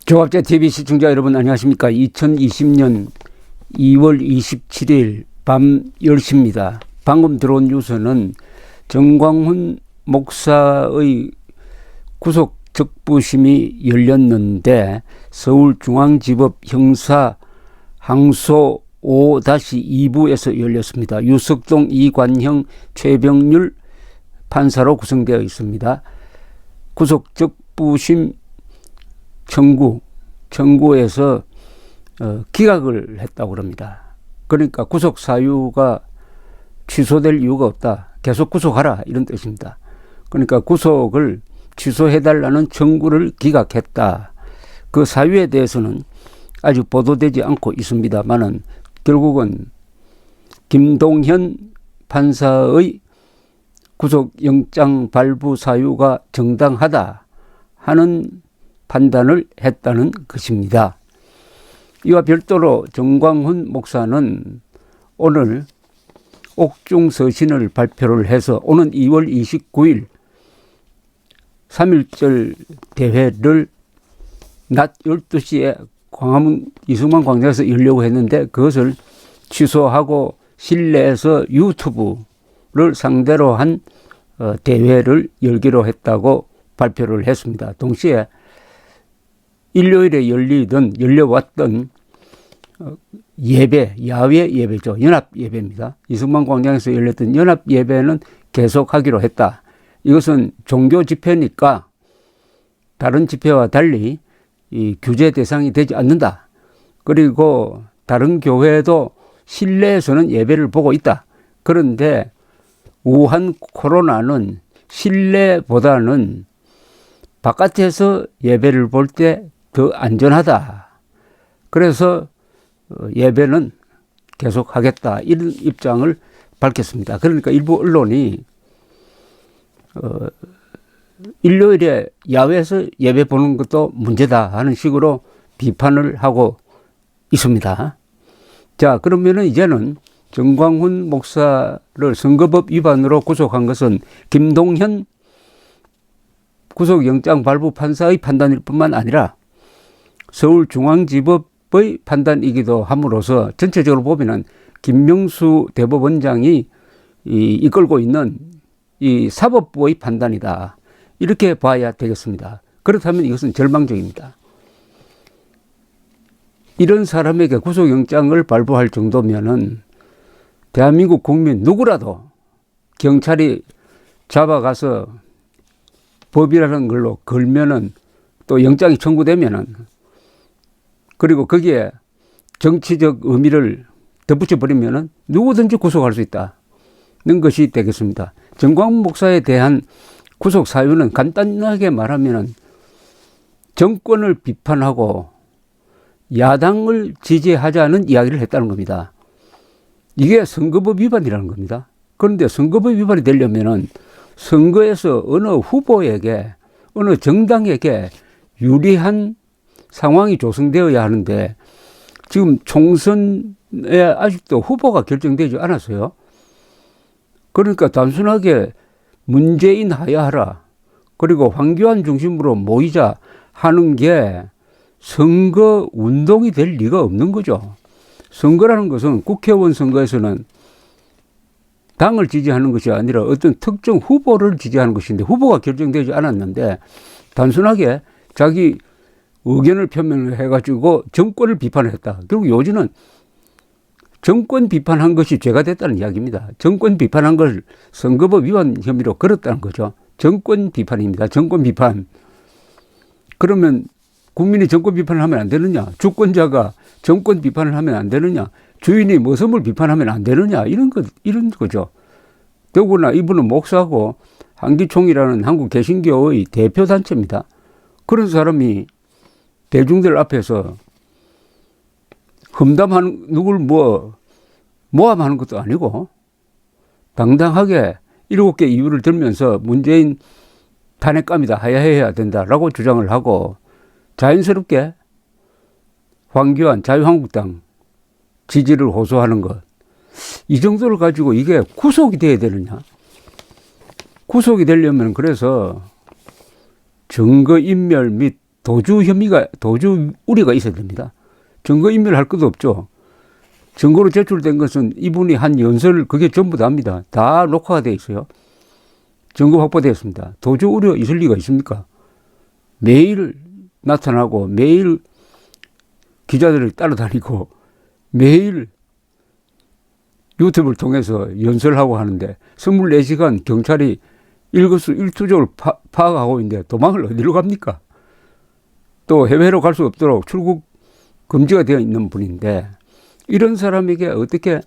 조갑제 TV 시청자 여러분 안녕하십니까. 2020년 2월 27일 밤 10시입니다. 방금 들어온 뉴스는 정광훈 목사의 구속 적부심이 열렸는데 서울중앙지법 형사 항소 5-2부에서 열렸습니다. 유석동, 이관형, 최병률 판사로 구성되어 있습니다. 구속 적부심 청구에서 기각을 했다고 합니다. 그러니까 구속 사유가 취소될 이유가 없다. 계속 구속하라 이런 뜻입니다. 그러니까 구속을 취소해달라는 청구를 기각했다. 그 사유에 대해서는 아직 보도되지 않고 있습니다만은 결국은 김동현 판사의 구속영장 발부 사유가 정당하다 하는 판단을 했다는 것입니다. 이와 별도로 정광훈 목사는 오늘 옥중서신을 발표를 해서 오는 2월 29일 3.1절 대회를 낮 12시에 광화문 이승만 광장에서 열려고 했는데 그것을 취소하고 실내에서 유튜브를 상대로 한 대회를 열기로 했다고 발표를 했습니다. 동시에 일요일에 열려왔던 예배, 야외 예배죠. 연합 예배입니다. 이승만 광장에서 열렸던 연합 예배는 계속하기로 했다. 이것은 종교 집회니까 다른 집회와 달리 이 규제 대상이 되지 않는다. 그리고 다른 교회도 실내에서는 예배를 보고 있다. 그런데 우한 코로나는 실내보다는 바깥에서 예배를 볼 때 더 안전하다. 그래서 예배는 계속하겠다. 이런 입장을 밝혔습니다. 그러니까 일부 언론이 일요일에 야외에서 예배 보는 것도 문제다 하는 식으로 비판을 하고 있습니다. 자, 그러면은 이제는 정광훈 목사를 선거법 위반으로 구속한 것은 김동현 구속영장 발부 판사의 판단일 뿐만 아니라 서울중앙지법의 판단이기도 함으로써 전체적으로 보면은 김명수 대법원장이 이끌고 있는 이 사법부의 판단이다. 이렇게 봐야 되겠습니다. 그렇다면 이것은 절망적입니다. 이런 사람에게 구속영장을 발부할 정도면은 대한민국 국민 누구라도 경찰이 잡아가서 법이라는 걸로 걸면은 또 영장이 청구되면은 그리고 거기에 정치적 의미를 덧붙여 버리면은 누구든지 구속할 수 있다는 것이 되겠습니다. 정광훈 목사에 대한 구속 사유는 간단하게 말하면은 정권을 비판하고 야당을 지지하자는 이야기를 했다는 겁니다. 이게 선거법 위반이라는 겁니다. 그런데 선거법 위반이 되려면은 선거에서 어느 후보에게 어느 정당에게 유리한 상황이 조성되어야 하는데 지금 총선에 아직도 후보가 결정되지 않았어요. 그러니까 단순하게 문재인 하야하라 그리고 황교안 중심으로 모이자 하는 게 선거 운동이 될 리가 없는 거죠. 선거라는 것은 국회의원 선거에서는 당을 지지하는 것이 아니라 어떤 특정 후보를 지지하는 것인데 후보가 결정되지 않았는데 단순하게 자기 의견을 표명을 해가지고 정권을 비판을 했다. 결국 요지는 정권 비판한 것이 죄가 됐다는 이야기입니다. 정권 비판한 걸 선거법 위반 혐의로 걸었다는 거죠. 정권 비판입니다. 정권 비판. 그러면 국민이 정권 비판을 하면 안 되느냐? 주권자가 정권 비판을 하면 안 되느냐? 주인이 머슴을 비판하면 안 되느냐? 이런 거죠. 더구나 이분은 목사고 한기총이라는 한국 개신교의 대표단체입니다. 그런 사람이 대중들 앞에서 험담하는 누굴 모함하는 것도 아니고 당당하게 7개 이유를 들면서 문재인 탄핵감이다 하야해야 된다라고 주장을 하고 자연스럽게 황교안 자유한국당 지지를 호소하는 것. 이 정도를 가지고 이게 구속이 돼야 되느냐. 구속이 되려면 그래서 증거인멸 및 도주 우려가 있어야 됩니다. 증거인멸할 것도 없죠. 증거로 제출된 것은 이분이 한 연설 그게 전부 다입니다. 다 녹화가 되어 있어요. 증거 확보되었습니다. 도주 우려 있을 리가 있습니까? 매일 나타나고 매일 기자들을 따라다니고 매일 유튜브를 통해서 연설하고 하는데 24시간 경찰이 일거수일투족을 파악하고 있는데 도망을 어디로 갑니까? 또 해외로 갈 수 없도록 출국 금지가 되어 있는 분인데 이런 사람에게 어떻게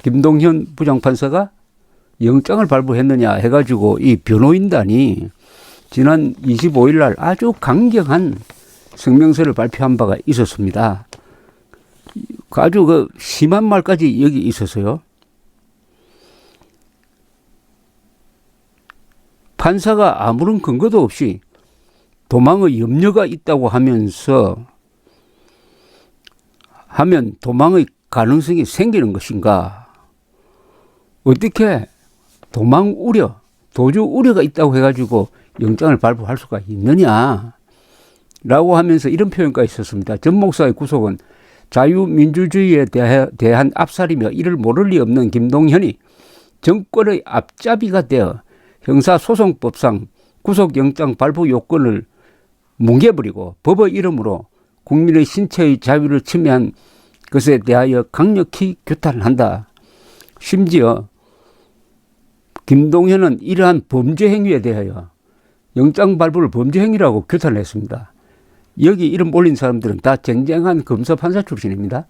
김동현 부장판사가 영장을 발부했느냐 해가지고 이 변호인단이 지난 25일 날 아주 강경한 성명서를 발표한 바가 있었습니다. 아주 심한 말까지 여기 있어서요. 판사가 아무런 근거도 없이 도망의 염려가 있다고 하면 도망의 가능성이 생기는 것인가? 어떻게 도망 우려, 도주 우려가 있다고 해가지고 영장을 발부할 수가 있느냐? 라고 하면서 이런 표현까지 있었습니다. 전 목사의 구속은 자유민주주의에 대한 압살이며 이를 모를 리 없는 김동현이 정권의 앞잡이가 되어 형사소송법상 구속영장 발부 요건을 뭉개버리고 법의 이름으로 국민의 신체의 자유를 침해한 것에 대하여 강력히 규탄한다. 심지어 김동현은 이러한 범죄 행위에 대하여 영장 발부를 범죄 행위라고 규탄했습니다. 여기 이름 올린 사람들은 다 쟁쟁한 검사 판사 출신입니다.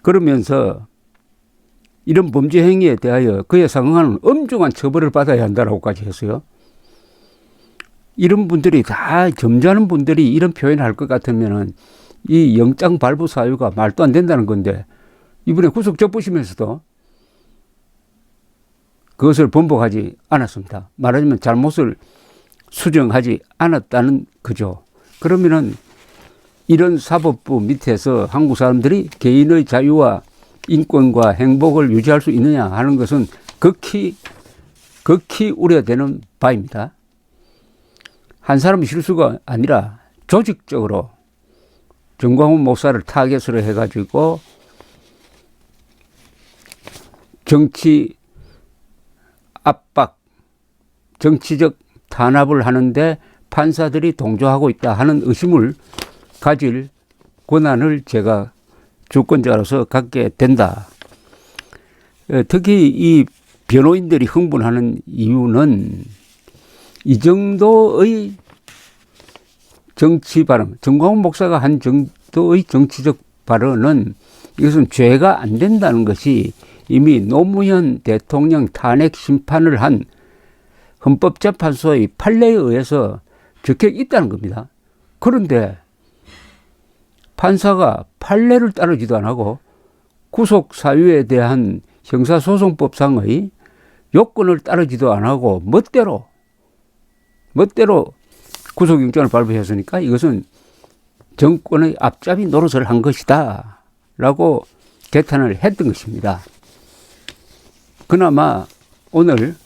그러면서 이런 범죄 행위에 대하여 그에 상응하는 엄중한 처벌을 받아야 한다라고까지 했어요. 이런 분들이 다 점잖은 분들이 이런 표현을 할 것 같으면은 이 영장 발부 사유가 말도 안 된다는 건데 이번에 구속 적부심에서도 그것을 번복하지 않았습니다. 말하자면 잘못을 수정하지 않았다는 거죠. 그러면은 이런 사법부 밑에서 한국 사람들이 개인의 자유와 인권과 행복을 유지할 수 있느냐 하는 것은 극히 우려되는 바입니다. 한 사람의 실수가 아니라 조직적으로 정광훈 목사를 타겟으로 해가지고 정치 압박, 정치적 탄압을 하는데 판사들이 동조하고 있다 하는 의심을 가질 권한을 제가 주권자로서 갖게 된다. 특히 이 변호인들이 흥분하는 이유는 이 정도의 정치 발언, 정광훈 목사가 한 정도의 정치적 발언은 이것은 죄가 안 된다는 것이 이미 노무현 대통령 탄핵 심판을 한 헌법재판소의 판례에 의해서 적혀 있다는 겁니다. 그런데 판사가 판례를 따르지도 안 하고 구속 사유에 대한 형사소송법상의 요건을 따르지도 안 하고 멋대로 구속영장을 발부했으니까 이것은 정권의 앞잡이 노릇을 한 것이다 라고 개탄을 했던 것입니다. 그나마 오늘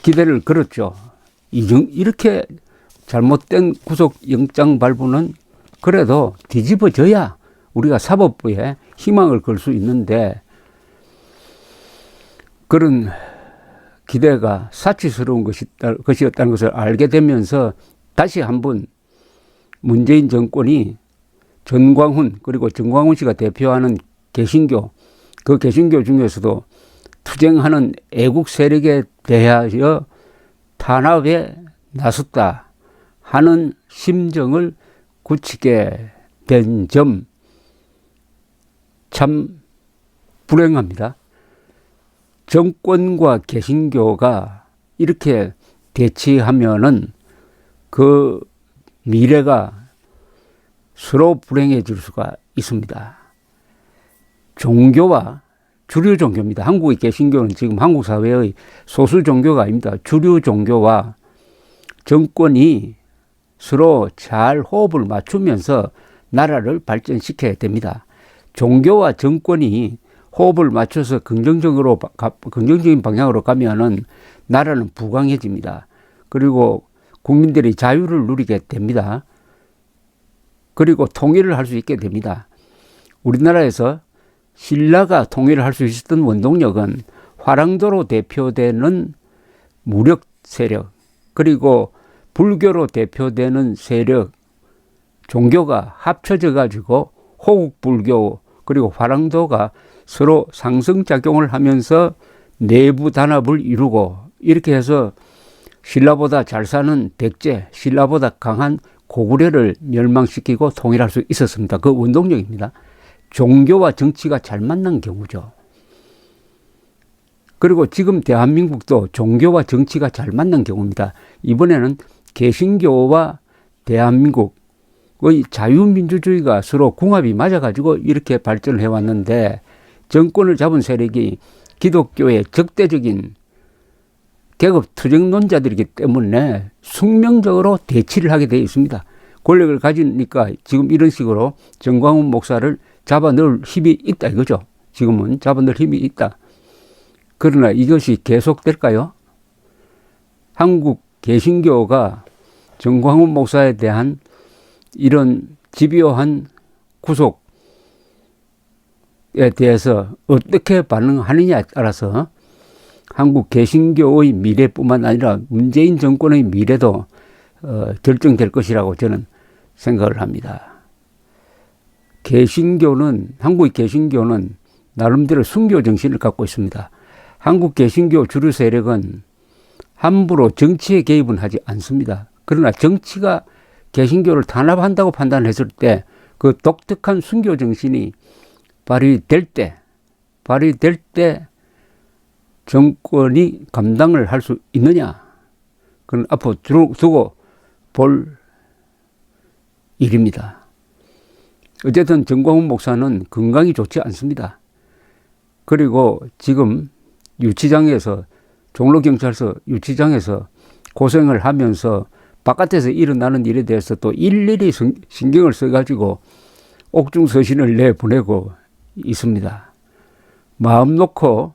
기대를 걸었죠. 이렇게 잘못된 구속영장 발부는 그래도 뒤집어져야 우리가 사법부에 희망을 걸 수 있는데 그런 기대가 사치스러운 것이었다는 것을 알게 되면서 다시 한번 문재인 정권이 전광훈 그리고 정광훈 씨가 대표하는 개신교, 그 개신교 중에서도 투쟁하는 애국 세력에 대하여 탄압에 나섰다 하는 심정을 굳히게 된 점 참 불행합니다. 정권과 개신교가 이렇게 대치하면은 그 미래가 서로 불행해질 수가 있습니다. 종교와 주류 종교입니다. 한국의 개신교는 지금 한국 사회의 소수 종교가 아닙니다. 주류 종교와 정권이 서로 잘 호흡을 맞추면서 나라를 발전시켜야 됩니다. 종교와 정권이 호흡을 맞춰서 긍정적인 방향으로 가면은 나라는 부강해집니다. 그리고 국민들이 자유를 누리게 됩니다. 그리고 통일을 할 수 있게 됩니다. 우리나라에서 신라가 통일을 할 수 있었던 원동력은 화랑도로 대표되는 무력 세력, 그리고 불교로 대표되는 세력, 종교가 합쳐져 가지고 호국불교 그리고 화랑도가 서로 상승작용을 하면서 내부 단합을 이루고, 이렇게 해서 신라보다 잘 사는 백제, 신라보다 강한 고구려를 멸망시키고 통일할 수 있었습니다. 그 원동력입니다. 종교와 정치가 잘 만난 경우죠. 그리고 지금 대한민국도 종교와 정치가 잘 만난 경우입니다. 이번에는 개신교와 대한민국의 자유민주주의가 서로 궁합이 맞아가지고 이렇게 발전을 해왔는데, 정권을 잡은 세력이 기독교의 적대적인 계급 투쟁론자들이기 때문에 숙명적으로 대치를 하게 되어 있습니다. 권력을 가지니까 지금 이런 식으로 정광훈 목사를 잡아넣을 힘이 있다 이거죠. 지금은 잡아넣을 힘이 있다. 그러나 이것이 계속될까요? 한국 개신교가 정광훈 목사에 대한 이런 집요한 구속에 대해서 어떻게 반응하느냐에 따라서 한국 개신교의 미래뿐만 아니라 문재인 정권의 미래도 결정될 것이라고 저는 생각을 합니다. 한국의 개신교는 나름대로 순교 정신을 갖고 있습니다. 한국 개신교 주류 세력은 함부로 정치에 개입은 하지 않습니다. 그러나 정치가 개신교를 탄압한다고 판단했을 때 그 독특한 순교 정신이 발휘될 때 정권이 감당을 할 수 있느냐, 그건 앞으로 두고 볼 일입니다. 어쨌든 정광훈 목사는 건강이 좋지 않습니다. 그리고 지금 유치장에서, 종로경찰서 유치장에서 고생을 하면서 바깥에서 일어나는 일에 대해서 또 일일이 신경을 써가지고 옥중서신을 내보내고 있습니다. 마음 놓고,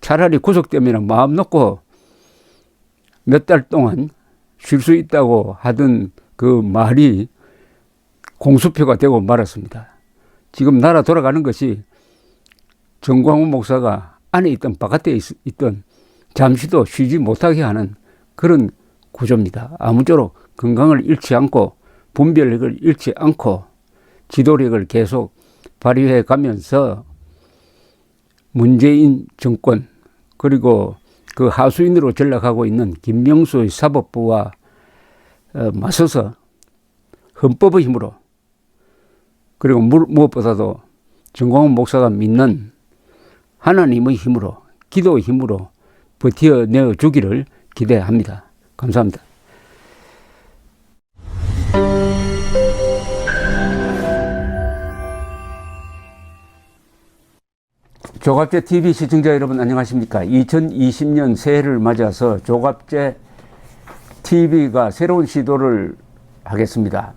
차라리 구속되면 마음 놓고 몇 달 동안 쉴 수 있다고 하던 그 말이 공수표가 되고 말았습니다. 지금 나라 돌아가는 것이 정광훈 목사가 안에 있던 바깥에 있던 잠시도 쉬지 못하게 하는 그런 구조입니다. 아무쪼록 건강을 잃지 않고 분별력을 잃지 않고 지도력을 계속 발휘해 가면서 문재인 정권, 그리고 그 하수인으로 전락하고 있는 김명수의 사법부와 맞서서 헌법의 힘으로, 그리고 무엇보다도 정광훈 목사가 믿는 하나님의 힘으로, 기도의 힘으로 버텨내 주기를 기대합니다. 감사합니다. 조갑제 TV 시청자 여러분 안녕하십니까? 2020년 새해를 맞아서 조갑제 TV가 새로운 시도를 하겠습니다.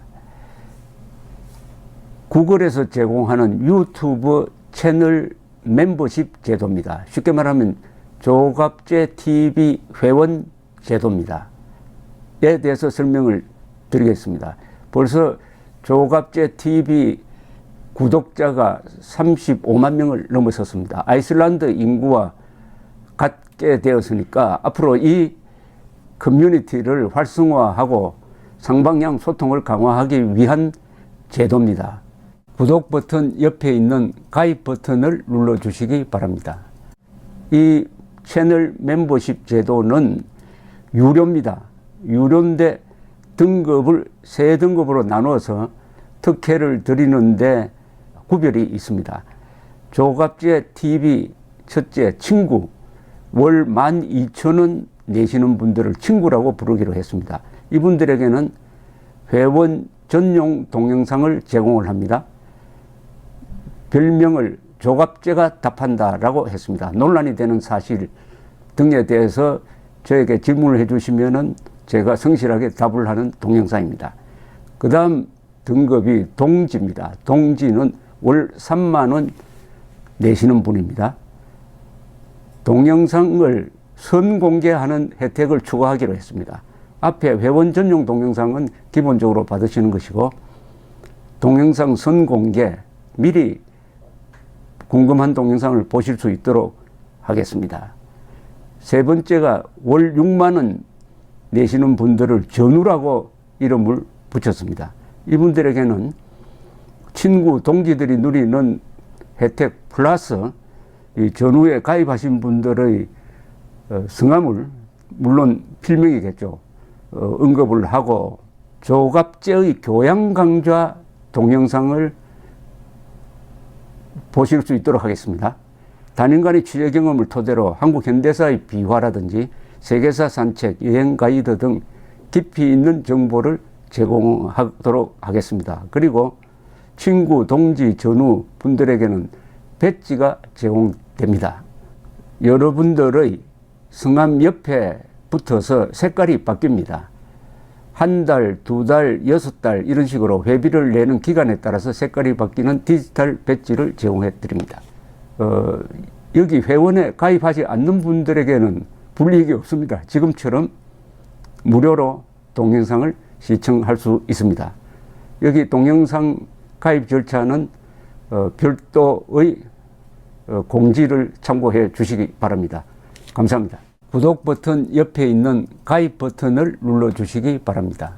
구글에서 제공하는 유튜브 채널 멤버십 제도입니다. 쉽게 말하면 조갑제 TV 회원 제도입니다. 에 대해서 설명을 드리겠습니다. 벌써 조갑제 TV 구독자가 35만 명을 넘어섰습니다. 아이슬란드 인구와 같게 되었으니까 앞으로 이 커뮤니티를 활성화하고 상방향 소통을 강화하기 위한 제도입니다. 구독 버튼 옆에 있는 가입 버튼을 눌러주시기 바랍니다. 이 채널 멤버십 제도는 유료입니다. 유료인데 등급을 세 등급으로 나누어서 특혜를 드리는데 구별이 있습니다. 조갑제 TV 첫째 친구, 월 12,000원 내시는 분들을 친구라고 부르기로 했습니다. 이분들에게는 회원 전용 동영상을 제공을 합니다. 별명을 조갑제가 답한다라고 했습니다. 논란이 되는 사실 등에 대해서 저에게 질문을 해주시면은 제가 성실하게 답을 하는 동영상입니다. 그 다음 등급이 동지입니다. 동지는 월 3만 원 내시는 분입니다. 동영상을 선공개하는 혜택을 추가하기로 했습니다. 앞에 회원 전용 동영상은 기본적으로 받으시는 것이고, 동영상 선공개, 미리 궁금한 동영상을 보실 수 있도록 하겠습니다. 세 번째가 월 6만 원 내시는 분들을 전우라고 이름을 붙였습니다. 이분들에게는 친구, 동지들이 누리는 혜택 플러스 이 전우에 가입하신 분들의 성함을 물론 필명이겠죠. 언급을 하고 조갑제의 교양 강좌 동영상을 보실 수 있도록 하겠습니다. 단연간의 취재 경험을 토대로 한국 현대사의 비화라든지 세계사 산책, 여행 가이드 등 깊이 있는 정보를 제공하도록 하겠습니다. 그리고 친구, 동지, 전우 분들에게는 배지가 제공됩니다. 여러분들의 성함 옆에 붙어서 색깔이 바뀝니다. 한 달, 두 달, 6달 이런 식으로 회비를 내는 기간에 따라서 색깔이 바뀌는 디지털 배지를 제공해 드립니다. 여기 회원에 가입하지 않는 분들에게는 불이익이 없습니다. 지금처럼 무료로 동영상을 시청할 수 있습니다. 여기 동영상 가입 절차는 별도의 공지를 참고해 주시기 바랍니다. 감사합니다. 구독 버튼 옆에 있는 가입 버튼을 눌러 주시기 바랍니다.